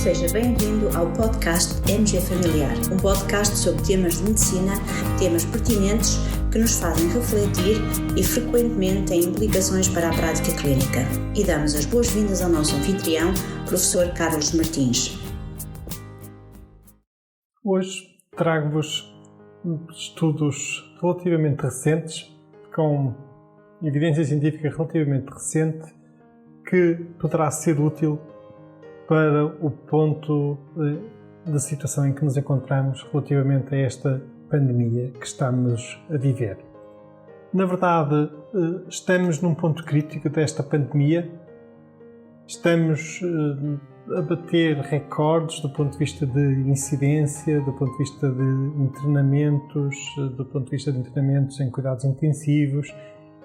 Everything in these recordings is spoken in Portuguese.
Seja bem-vindo ao podcast MG Familiar, um podcast sobre temas de medicina, temas pertinentes que nos fazem refletir e frequentemente têm implicações para a prática clínica. E damos as boas-vindas ao nosso anfitrião, professor Carlos Martins. Hoje trago-vos estudos relativamente recentes, com evidência científica relativamente recente, que poderá ser útil para o ponto da situação em que nos encontramos relativamente a esta pandemia que estamos a viver. Na verdade, estamos num ponto crítico desta pandemia, estamos a bater recordes do ponto de vista de incidência, do ponto de vista de internamentos, do ponto de vista de internamentos em cuidados intensivos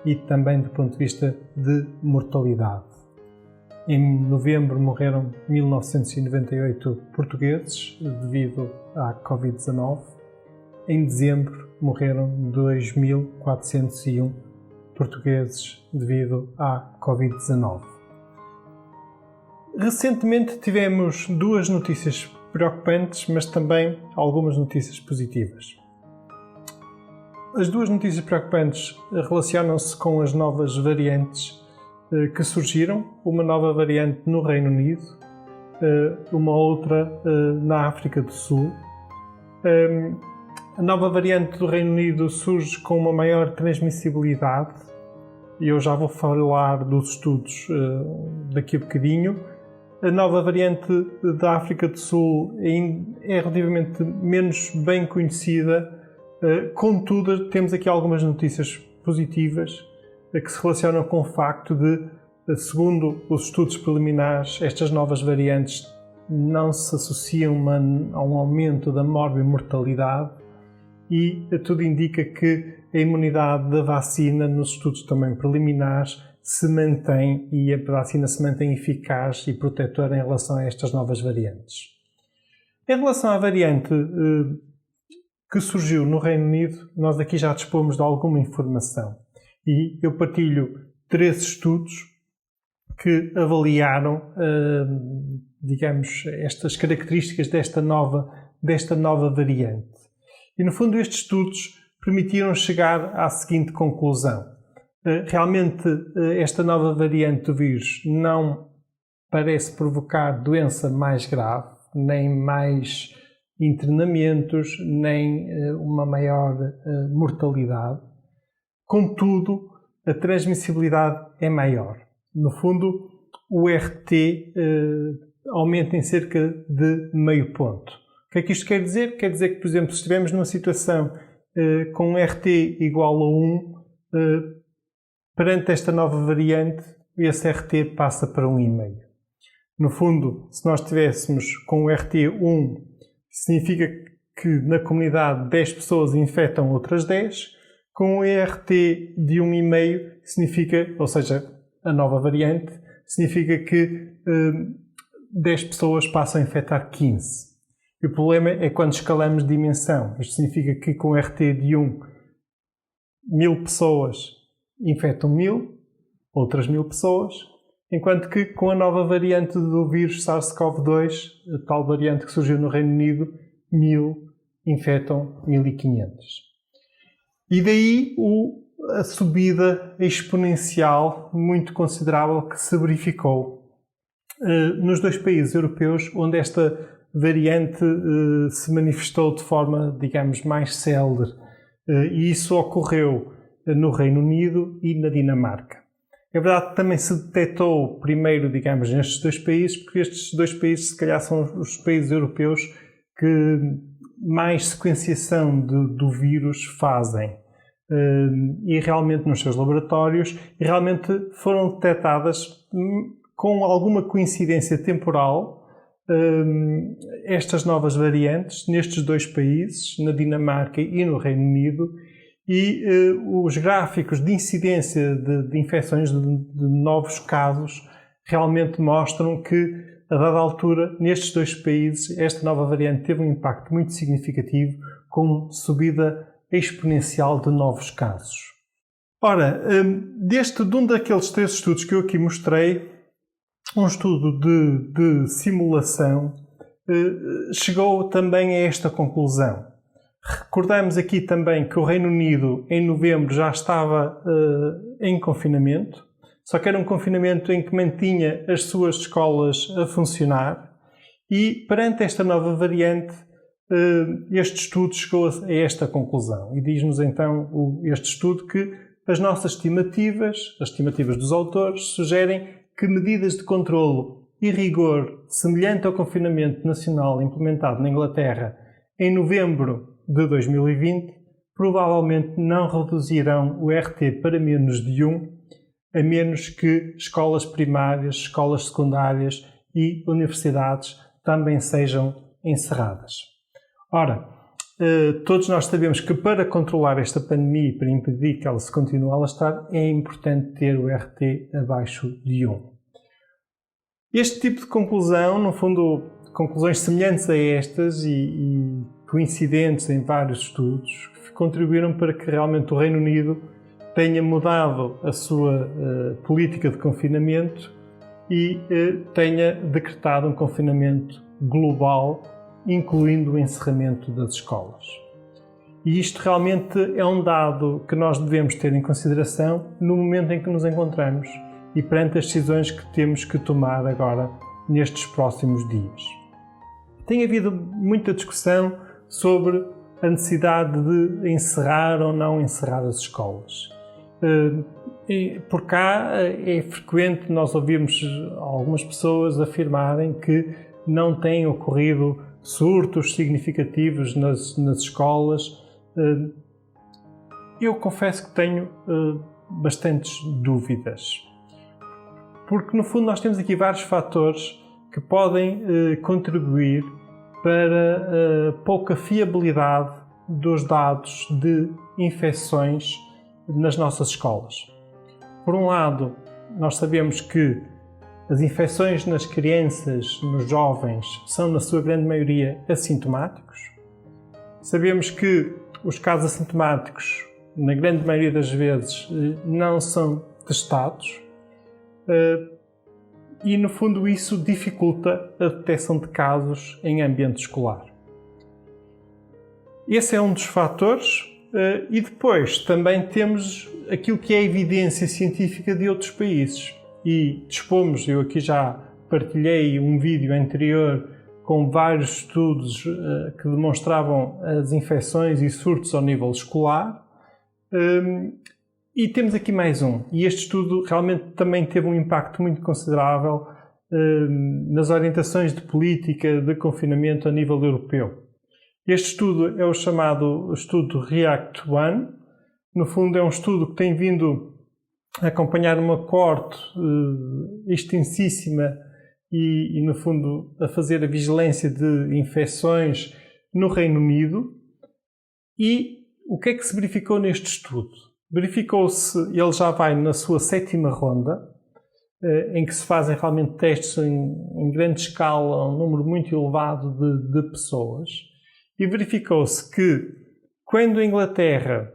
e também do ponto de vista de mortalidade. Em novembro morreram 1998 portugueses devido à Covid-19. Em dezembro morreram 2.401 portugueses devido à Covid-19. Recentemente tivemos duas notícias preocupantes, mas também algumas notícias positivas. As duas notícias preocupantes relacionam-se com as novas variantes que surgiram, uma nova variante no Reino Unido, uma outra na África do Sul. A nova variante do Reino Unido surge com uma maior transmissibilidade, e eu já vou falar dos estudos daqui a bocadinho. A nova variante da África do Sul é relativamente menos bem conhecida, contudo temos aqui algumas notícias positivas que se relacionam com o facto de, segundo os estudos preliminares, estas novas variantes não se associam a um aumento da morbimortalidade e tudo indica que a imunidade da vacina, nos estudos também preliminares, se mantém e a vacina se mantém eficaz e protetora em relação a estas novas variantes. Em relação à variante que surgiu no Reino Unido, nós aqui já dispomos de alguma informação. E eu partilho 3 estudos que avaliaram, estas características desta nova variante. E, no fundo, estes estudos permitiram chegar à seguinte conclusão. Realmente, esta nova variante do vírus não parece provocar doença mais grave, nem mais internamentos, nem uma maior mortalidade. Contudo, a transmissibilidade é maior. No fundo, o RT aumenta em cerca de meio ponto. O que é que isto quer dizer? Quer dizer que, por exemplo, se estivermos numa situação com um RT igual a 1, perante esta nova variante, esse RT passa para 1,5. No fundo, se nós estivéssemos com o RT 1, significa que na comunidade 10 pessoas infectam outras 10. Com o ERT de 1,5 significa, ou seja, a nova variante, significa que 10 pessoas passam a infectar 15. E o problema é quando escalamos de dimensão. Isto significa que com o RT de 1, 1.000 pessoas infectam 1.000, outras 1.000 pessoas, enquanto que com a nova variante do vírus SARS-CoV-2, a tal variante que surgiu no Reino Unido, 1.000 infectam 1.500. E daí a subida exponencial muito considerável que se verificou nos 2 países europeus onde esta variante se manifestou de forma, digamos, mais célere. E isso ocorreu no Reino Unido e na Dinamarca. É verdade que também se detectou primeiro, digamos, nestes 2 países, porque estes 2 países, se calhar, são os países europeus que mais sequenciação do vírus fazem e realmente nos seus laboratórios e realmente foram detectadas com alguma coincidência temporal estas novas variantes nestes 2 países, na Dinamarca e no Reino Unido, e os gráficos de incidência de infecções de novos casos realmente mostram que a dada altura, nestes 2 países, esta nova variante teve um impacto muito significativo, com subida exponencial de novos casos. Ora, de um daqueles 3 estudos que eu aqui mostrei, um estudo de simulação chegou também a esta conclusão. Recordamos aqui também que o Reino Unido, em novembro, já estava em confinamento, só que era um confinamento em que mantinha as suas escolas a funcionar, e perante esta nova variante, este estudo chegou a esta conclusão. E diz-nos então este estudo que as nossas estimativas, as estimativas dos autores, sugerem que medidas de controlo e rigor semelhante ao confinamento nacional implementado na Inglaterra em novembro de 2020 provavelmente não reduzirão o RT para menos de 1, a menos que escolas primárias, escolas secundárias e universidades também sejam encerradas. Ora, todos nós sabemos que para controlar esta pandemia e para impedir que ela se continue a alastrar, é importante ter o RT abaixo de 1. Este tipo de conclusão, no fundo, conclusões semelhantes a estas e coincidentes em vários estudos, contribuíram para que realmente o Reino Unido tenha mudado a sua política de confinamento e tenha decretado um confinamento global, incluindo o encerramento das escolas. E isto realmente é um dado que nós devemos ter em consideração no momento em que nos encontramos e perante as decisões que temos que tomar agora nestes próximos dias. Tem havido muita discussão sobre a necessidade de encerrar ou não encerrar as escolas. Por cá é frequente nós ouvirmos algumas pessoas afirmarem que não têm ocorrido surtos significativos nas escolas. Eu confesso que tenho bastantes dúvidas. Porque, no fundo, nós temos aqui vários fatores que podem contribuir para a pouca fiabilidade dos dados de infecções nas nossas escolas. Por um lado, nós sabemos que as infecções nas crianças, nos jovens, são, na sua grande maioria, assintomáticos. Sabemos que os casos assintomáticos, na grande maioria das vezes, não são testados. E, no fundo, isso dificulta a detecção de casos em ambiente escolar. Esse é um dos fatores. E depois também temos aquilo que é a evidência científica de outros países. E dispomos, eu aqui já partilhei um vídeo anterior com vários estudos que demonstravam as infecções e surtos ao nível escolar. E temos aqui mais um. E este estudo realmente também teve um impacto muito considerável nas orientações de política de confinamento a nível europeu. Este estudo é o chamado estudo REACT-1. No fundo, é um estudo que tem vindo a acompanhar uma coorte extensíssima e, no fundo, a fazer a vigilância de infecções no Reino Unido. E o que é que se verificou neste estudo? Verificou-se, ele já vai na sua 7ª ronda, em que se fazem realmente testes em grande escala, um número muito elevado de pessoas. E verificou-se que, quando a Inglaterra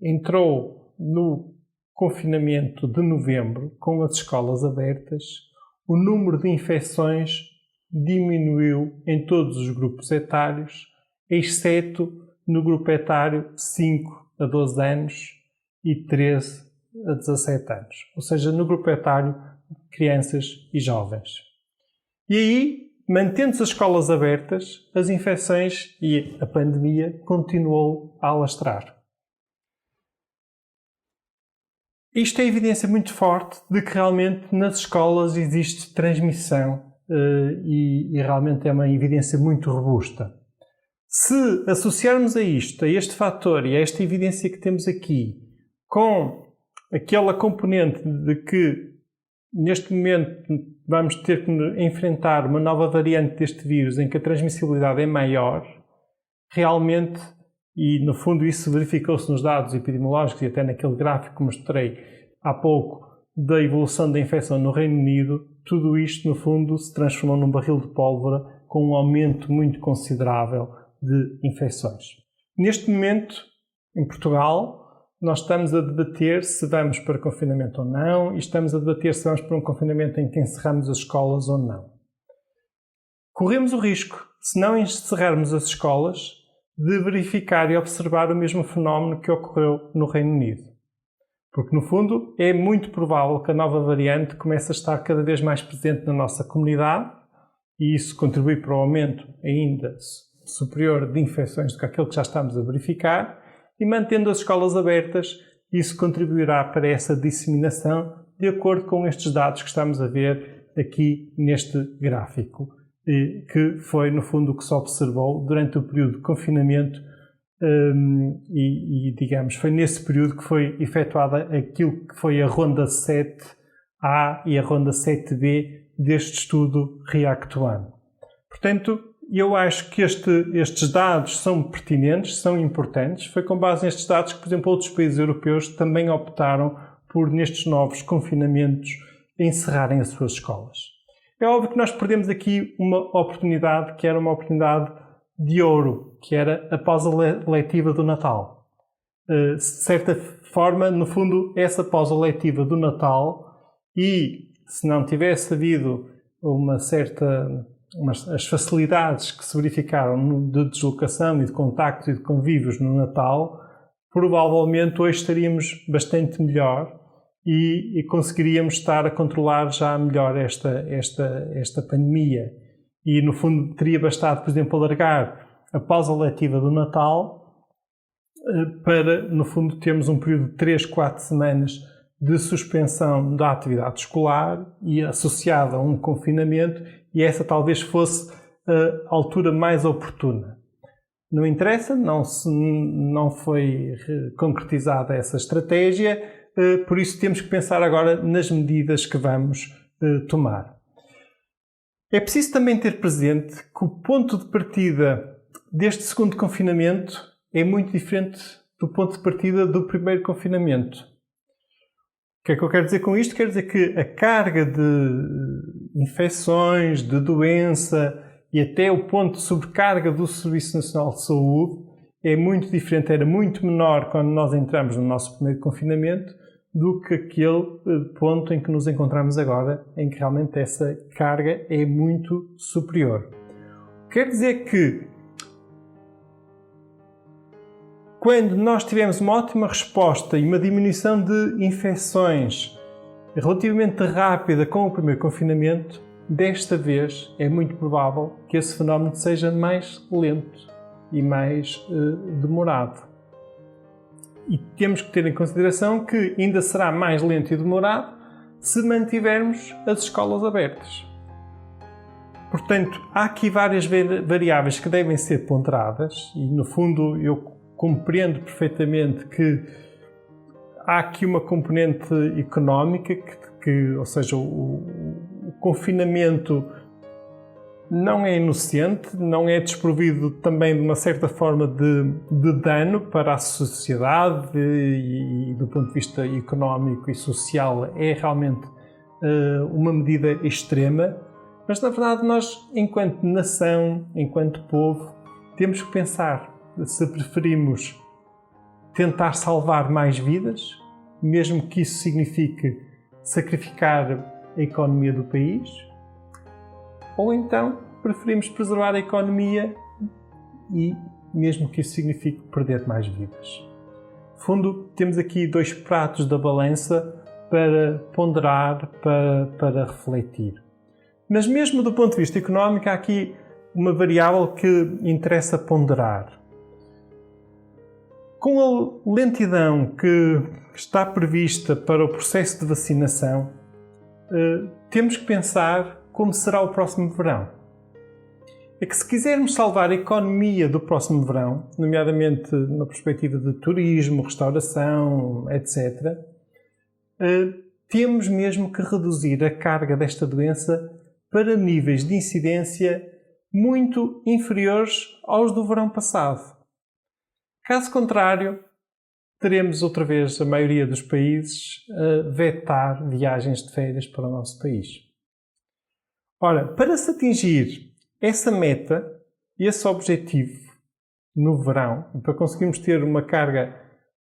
entrou no confinamento de novembro, com as escolas abertas, o número de infecções diminuiu em todos os grupos etários, exceto no grupo etário 5 a 12 anos e 13 a 17 anos. Ou seja, no grupo etário de crianças e jovens. E aí, mantendo-se as escolas abertas, as infecções e a pandemia continuou a alastrar. Isto é evidência muito forte de que realmente nas escolas existe transmissão e realmente é uma evidência muito robusta. Se associarmos a isto, a este fator e a esta evidência que temos aqui, com aquela componente de que neste momento vamos ter que enfrentar uma nova variante deste vírus em que a transmissibilidade é maior, realmente, e no fundo isso verificou-se nos dados epidemiológicos e até naquele gráfico que mostrei há pouco da evolução da infecção no Reino Unido, tudo isto no fundo se transformou num barril de pólvora com um aumento muito considerável de infecções. Neste momento, em Portugal, nós estamos a debater se vamos para confinamento ou não e estamos a debater se vamos para um confinamento em que encerramos as escolas ou não. corremos o risco, se não encerrarmos as escolas, de verificar e observar o mesmo fenómeno que ocorreu no Reino Unido. Porque, no fundo, é muito provável que a nova variante comece a estar cada vez mais presente na nossa comunidade e isso contribui para o aumento ainda superior de infecções do que aquilo que já estamos a verificar, e mantendo as escolas abertas, isso contribuirá para essa disseminação de acordo com estes dados que estamos a ver aqui neste gráfico, que foi, no fundo, o que se observou durante o período de confinamento e digamos, foi nesse período que foi efetuada aquilo que foi a ronda 7A e a ronda 7B deste estudo REACT-1. Portanto, eu acho que estes dados são pertinentes, são importantes. Foi com base nestes dados que, por exemplo, outros países europeus também optaram por, nestes novos confinamentos, encerrarem as suas escolas. É óbvio que nós perdemos aqui uma oportunidade que era uma oportunidade de ouro, que era a pausa letiva do Natal. De certa forma, no fundo, essa pausa letiva do Natal, e se não tivesse havido as facilidades que se verificaram de deslocação e de contactos e de convívios no Natal, provavelmente hoje estaríamos bastante melhor e conseguiríamos estar a controlar já melhor esta pandemia. E, no fundo, teria bastado, por exemplo, alargar a pausa letiva do Natal para, no fundo, termos um período de 3-4 semanas de suspensão da atividade escolar e associada a um confinamento, e essa talvez fosse a altura mais oportuna. Não interessa, não foi concretizada essa estratégia, por isso temos que pensar agora nas medidas que vamos tomar. É preciso também ter presente que o ponto de partida deste segundo confinamento é muito diferente do ponto de partida do primeiro confinamento. O que é que eu quero dizer com isto? Quero dizer que a carga de infecções, de doença e até o ponto de sobrecarga do Serviço Nacional de Saúde é muito diferente, era muito menor quando nós entramos no nosso primeiro confinamento do que aquele ponto em que nos encontramos agora, em que realmente essa carga é muito superior. Quer dizer que quando nós tivemos uma ótima resposta e uma diminuição de infecções relativamente rápida com o primeiro confinamento, desta vez é muito provável que esse fenómeno seja mais lento e mais demorado. E temos que ter em consideração que ainda será mais lento e demorado se mantivermos as escolas abertas. Portanto, há aqui várias variáveis que devem ser ponderadas e, no fundo, eu compreendo perfeitamente que há aqui uma componente económica, ou seja, o confinamento não é inocente, não é desprovido também de uma certa forma de dano para a sociedade e do ponto de vista económico e social é realmente uma medida extrema, mas na verdade nós, enquanto nação, enquanto povo, temos que pensar se preferimos tentar salvar mais vidas, mesmo que isso signifique sacrificar a economia do país, ou então preferimos preservar a economia e mesmo que isso signifique perder mais vidas. No fundo, temos aqui dois pratos da balança para ponderar, para refletir. Mas mesmo do ponto de vista económico, há aqui uma variável que interessa ponderar. Com a lentidão que está prevista para o processo de vacinação, temos que pensar como será o próximo verão. É que se quisermos salvar a economia do próximo verão, nomeadamente na perspectiva de turismo, restauração, etc., temos mesmo que reduzir a carga desta doença para níveis de incidência muito inferiores aos do verão passado. Caso contrário, teremos outra vez a maioria dos países a vetar viagens de férias para o nosso país. Ora, para se atingir essa meta, esse objetivo no verão, para conseguirmos ter uma carga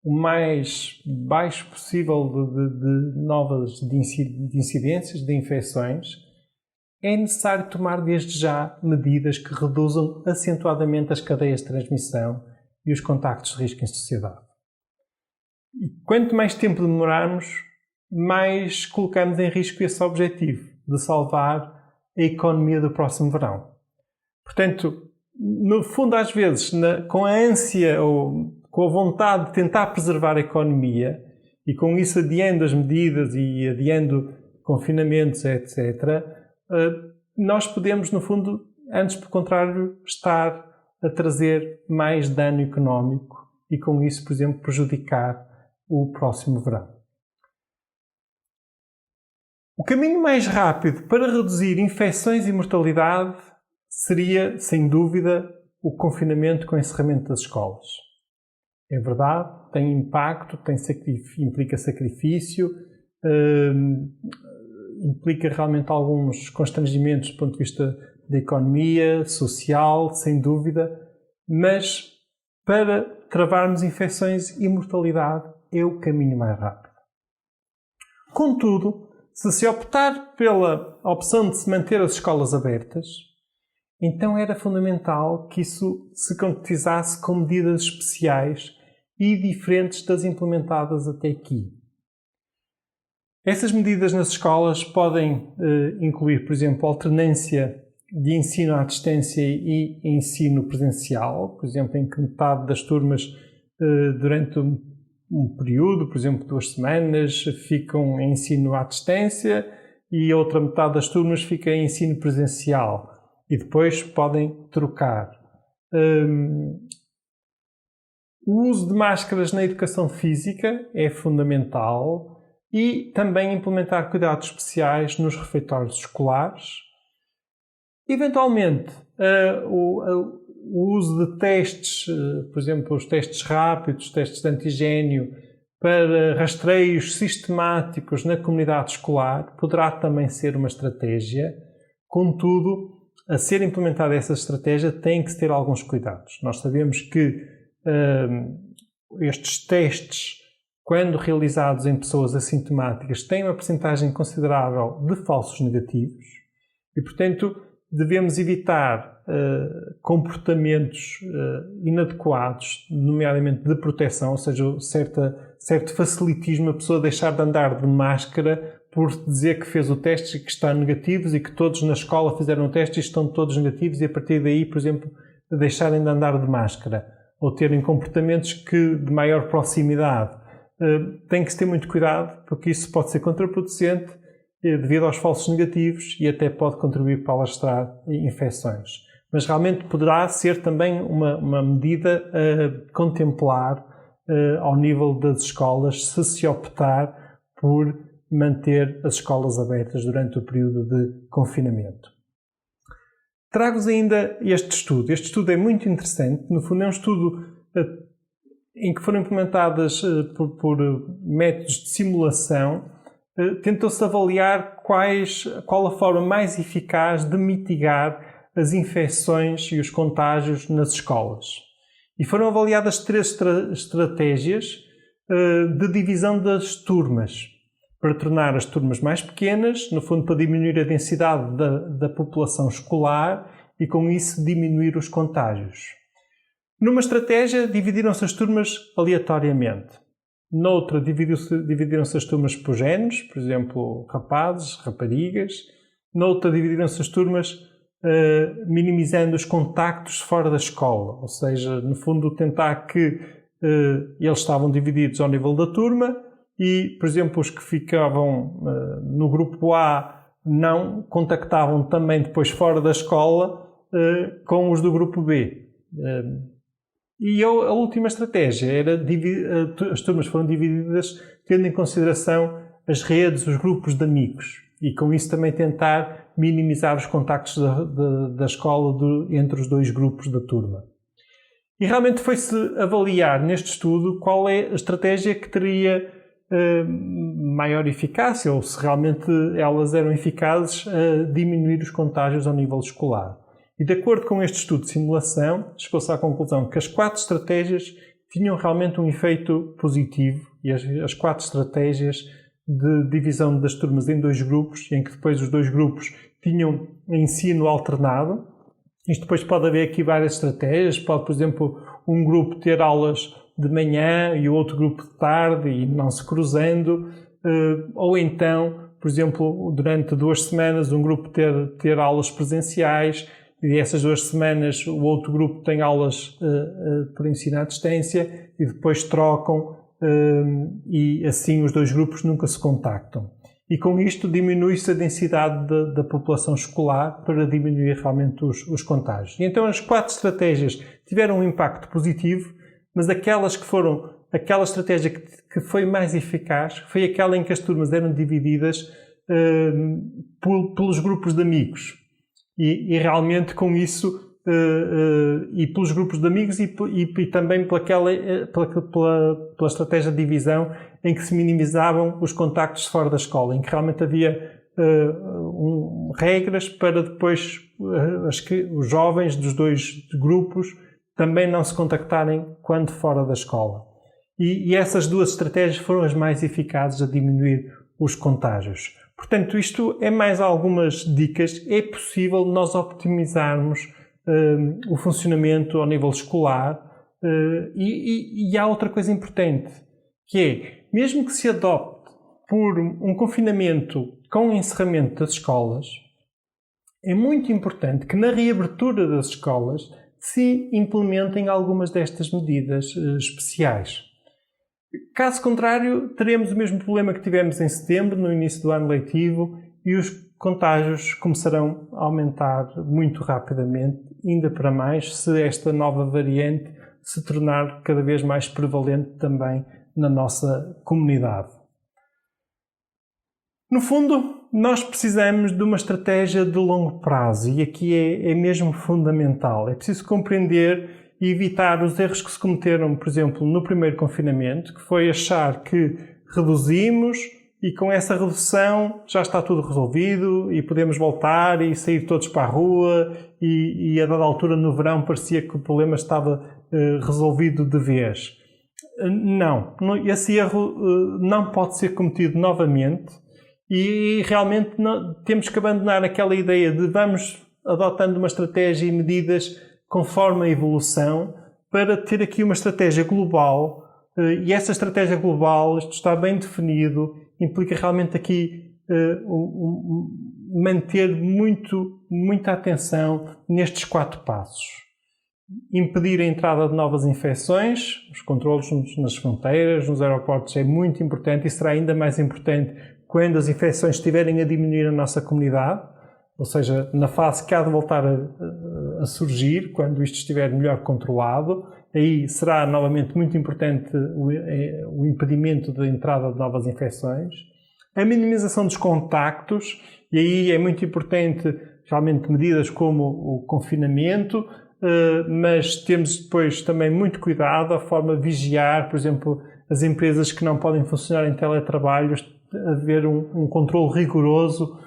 o mais baixo possível de incidências, de infecções, é necessário tomar desde já medidas que reduzam acentuadamente as cadeias de transmissão e os contactos de risco em sociedade. E quanto mais tempo demorarmos, mais colocamos em risco esse objetivo de salvar a economia do próximo verão. Portanto, no fundo, às vezes, com a ânsia ou com a vontade de tentar preservar a economia e com isso adiando as medidas e adiando confinamentos, etc., nós podemos, no fundo, antes, pelo contrário, estar a trazer mais dano económico e com isso, por exemplo, prejudicar o próximo verão. O caminho mais rápido para reduzir infecções e mortalidade seria, sem dúvida, o confinamento com o encerramento das escolas. É verdade, tem impacto, implica sacrifício, implica realmente alguns constrangimentos do ponto de vista da economia, social, sem dúvida, mas para travarmos infecções e mortalidade é o caminho mais rápido. Contudo, se optar pela opção de se manter as escolas abertas, então era fundamental que isso se concretizasse com medidas especiais e diferentes das implementadas até aqui. Essas medidas nas escolas podem incluir, por exemplo, alternância de ensino à distância e ensino presencial, por exemplo, em que metade das turmas durante um período, por exemplo, 2 semanas, ficam em ensino à distância e a outra metade das turmas fica em ensino presencial e depois podem trocar. O uso de máscaras na educação física é fundamental e também implementar cuidados especiais nos refeitórios escolares. Eventualmente, o uso de testes, por exemplo, os testes rápidos, testes de antigénio, para rastreios sistemáticos na comunidade escolar, poderá também ser uma estratégia. Contudo, a ser implementada essa estratégia tem que se ter alguns cuidados. Nós sabemos que estes testes, quando realizados em pessoas assintomáticas, têm uma percentagem considerável de falsos negativos e, portanto, devemos evitar comportamentos inadequados, nomeadamente de proteção, ou seja, certo facilitismo, a pessoa deixar de andar de máscara por dizer que fez o teste e que está negativos e que todos na escola fizeram o teste e estão todos negativos e a partir daí, por exemplo, deixarem de andar de máscara ou terem comportamentos de maior proximidade. Tem que se ter muito cuidado porque isso pode ser contraproducente devido aos falsos negativos e até pode contribuir para alastrar infecções. Mas realmente poderá ser também uma medida a contemplar ao nível das escolas se optar por manter as escolas abertas durante o período de confinamento. Trago-vos ainda este estudo. Este estudo é muito interessante. No fundo, é um estudo em que foram implementadas por métodos de simulação. Tentou-se avaliar qual a forma mais eficaz de mitigar as infecções e os contágios nas escolas. E foram avaliadas 3 estratégias de divisão das turmas, para tornar as turmas mais pequenas, no fundo para diminuir a densidade da população escolar e com isso diminuir os contágios. Numa estratégia dividiram-se as turmas aleatoriamente. Noutra dividiram-se as turmas por géneros, por exemplo, rapazes, raparigas. Noutra dividiram-se as turmas minimizando os contactos fora da escola, ou seja, no fundo tentar que eles estavam divididos ao nível da turma e, por exemplo, os que ficavam no grupo A não contactavam também depois fora da escola com os do grupo B. E a última estratégia era as turmas foram divididas tendo em consideração as redes, os grupos de amigos e com isso também tentar minimizar os contactos da escola entre os 2 grupos da turma. E realmente foi-se avaliar neste estudo qual é a estratégia que teria maior eficácia ou se realmente elas eram eficazes a diminuir os contágios ao nível escolar. E de acordo com este estudo de simulação, chegou-se à conclusão que as 4 estratégias tinham realmente um efeito positivo e as 4 estratégias de divisão das turmas em 2 grupos, em que depois os 2 grupos tinham ensino alternado. Isto depois pode haver aqui várias estratégias. Pode, por exemplo, um grupo ter aulas de manhã e o outro grupo de tarde e não se cruzando. Ou então, por exemplo, durante 2 semanas um grupo ter aulas presenciais e essas 2 semanas o outro grupo tem aulas por ensino à distância e depois trocam e assim os 2 grupos nunca se contactam. E com isto diminui-se a densidade da população escolar para diminuir realmente os contágios. E então as 4 estratégias tiveram um impacto positivo, mas aquela estratégia que foi mais eficaz foi aquela em que as turmas eram divididas pelos grupos de amigos. E realmente com isso, e pelos grupos de amigos e também pela estratégia de divisão em que se minimizavam os contactos fora da escola, em que realmente havia regras para depois os jovens dos 2 grupos também não se contactarem quando fora da escola. E essas 2 estratégias foram as mais eficazes a diminuir os contágios. Portanto, isto é mais algumas dicas. É possível nós optimizarmos o funcionamento ao nível escolar. E há outra coisa importante, que é, mesmo que se adopte por um confinamento com o encerramento das escolas, é muito importante que na reabertura das escolas se implementem algumas destas medidas especiais. Caso contrário, teremos o mesmo problema que tivemos em setembro, no início do ano letivo, e os contágios começarão a aumentar muito rapidamente, ainda para mais se esta nova variante se tornar cada vez mais prevalente também na nossa comunidade. No fundo, nós precisamos de uma estratégia de longo prazo e aqui é mesmo fundamental. É preciso compreender e evitar os erros que se cometeram, por exemplo, no primeiro confinamento, que foi achar que reduzimos e com essa redução já está tudo resolvido e podemos voltar e sair todos para a rua e a dada altura no verão parecia que o problema estava resolvido de vez. Não, esse erro não pode ser cometido novamente e realmente temos que abandonar aquela ideia de vamos adotando uma estratégia e medidas conforme a evolução para ter aqui uma estratégia global e essa estratégia global, isto está bem definido, implica realmente aqui manter muita atenção nestes 4 passos. Impedir a entrada de novas infecções, os controlos nas fronteiras, nos aeroportos é muito importante e será ainda mais importante quando as infecções estiverem a diminuir na nossa comunidade, ou seja, na fase que há de voltar a surgir, quando isto estiver melhor controlado, aí será novamente muito importante o impedimento da entrada de novas infecções. A minimização dos contactos, e aí é muito importante realmente medidas como o confinamento, mas temos depois também muito cuidado a forma de vigiar, por exemplo, as empresas que não podem funcionar em teletrabalho, haver um controle rigoroso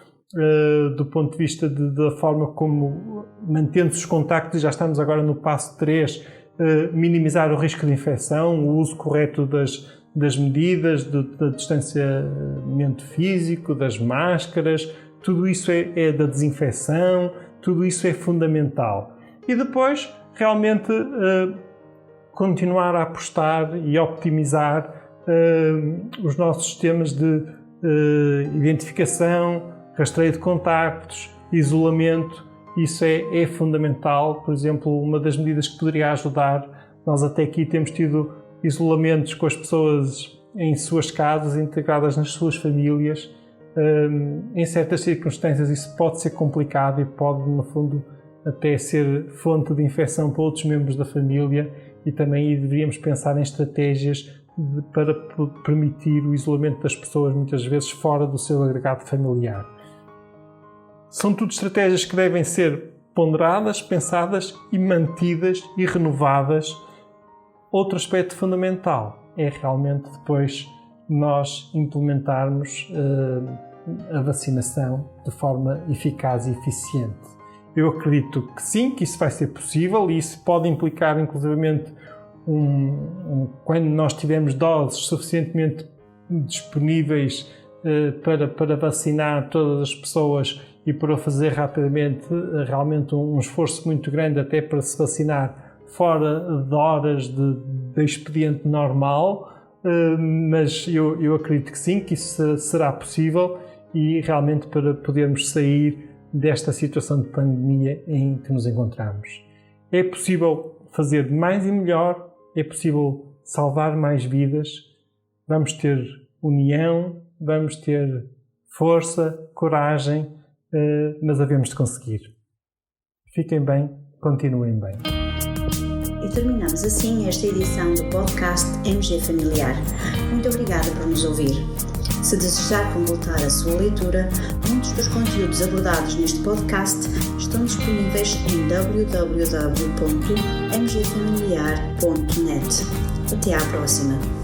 do ponto de vista da forma como, mantendo-se os contactos, já estamos agora no passo 3, minimizar o risco de infecção, o uso correto das medidas, do distanciamento físico, das máscaras, tudo isso é da desinfecção, tudo isso é fundamental. E depois, realmente, continuar a apostar e optimizar os nossos sistemas de identificação, rastreio de contactos, isolamento, isso é fundamental. Por exemplo, uma das medidas que poderia ajudar, nós até aqui temos tido isolamentos com as pessoas em suas casas, integradas nas suas famílias. Em certas circunstâncias isso pode ser complicado e pode, no fundo, até ser fonte de infecção para outros membros da família e também deveríamos pensar em estratégias para permitir o isolamento das pessoas, muitas vezes fora do seu agregado familiar. São tudo estratégias que devem ser ponderadas, pensadas e mantidas e renovadas. Outro aspecto fundamental é realmente depois nós implementarmos a vacinação de forma eficaz e eficiente. Eu acredito que sim, que isso vai ser possível e isso pode implicar inclusivamente quando nós tivermos doses suficientemente disponíveis para vacinar todas as pessoas e para fazer rapidamente, realmente um esforço muito grande até para se vacinar fora de horas de expediente normal, mas eu acredito que sim, que isso será possível e realmente para podermos sair desta situação de pandemia em que nos encontramos. É possível fazer mais e melhor, é possível salvar mais vidas, vamos ter união, vamos ter força, coragem, mas havemos de conseguir. Fiquem bem, continuem bem. E terminamos assim esta edição do podcast MG Familiar. Muito obrigada por nos ouvir. Se desejar completar a sua leitura, muitos dos conteúdos abordados neste podcast estão disponíveis em www.mgfamiliar.net. Até à próxima!